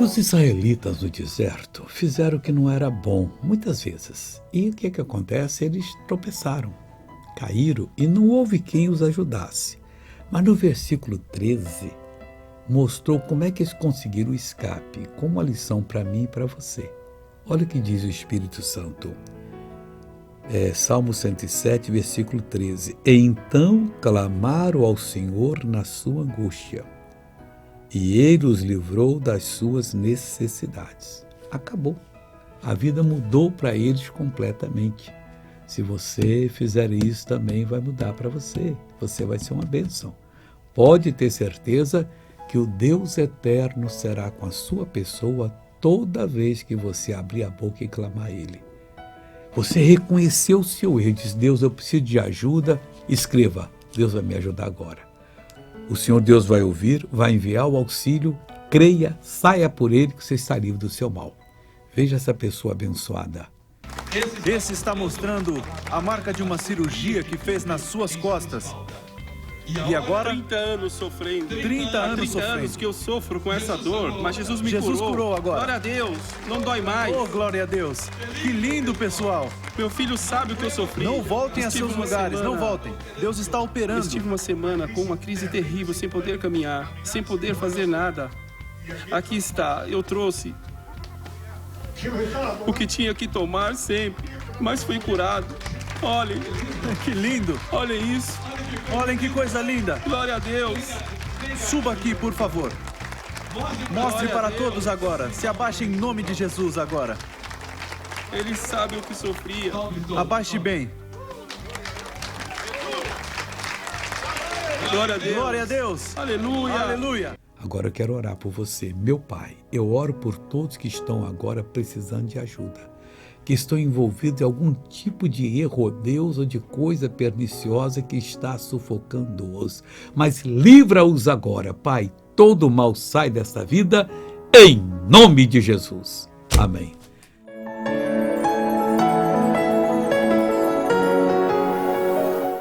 Os israelitas no deserto fizeram o que não era bom, muitas vezes. E o que acontece? Eles tropeçaram, caíram e não houve quem os ajudasse. Mas no versículo 13, mostrou como é que eles conseguiram o escape, como uma lição para mim e para você. Olha o que diz o Espírito Santo. Salmo 107, versículo 13. E então clamaram ao Senhor na sua angústia, e Ele os livrou das suas necessidades. Acabou. A vida mudou para eles completamente. Se você fizer isso, também vai mudar para você. Você vai ser uma bênção. Pode ter certeza que o Deus eterno será com a sua pessoa toda vez que você abrir a boca e clamar a Ele. Você reconheceu o seu erro, diz: Deus, eu preciso de ajuda. Escreva: Deus vai me ajudar agora. O Senhor Deus vai ouvir, vai enviar o auxílio. Creia, saia por Ele, que você está livre do seu mal. Veja essa pessoa abençoada. Esse está mostrando a marca de uma cirurgia que fez nas suas costas. E agora? 30 anos sofrendo. 30 anos sofrendo. anos que eu sofro com essa dor, mas Jesus me curou agora. Glória a Deus, não dói mais. Oh, glória a Deus. Que lindo, pessoal. Meu filho sabe o que eu sofri. Não voltem a seus lugares, não voltem. Deus está operando. Estive uma semana com uma crise terrível, sem poder caminhar, sem poder fazer nada. Aqui está, eu trouxe o que tinha que tomar sempre, mas fui curado. Olhem, que lindo. Olhem isso. Olhem que coisa linda. Glória a Deus. Suba aqui, por favor. Mostre para todos agora. Se abaixe em nome de Jesus agora. Ele sabe o que sofria. Abaixe bem. Glória a Deus. Glória a Deus. Aleluia. Aleluia. Agora eu quero orar por você. Meu Pai, eu oro por todos que estão agora precisando de ajuda, que estão envolvidos em algum tipo de erro, ó Deus, ou de coisa perniciosa que está sufocando-os. Mas livra-os agora, Pai. Todo mal sai desta vida, em nome de Jesus. Amém.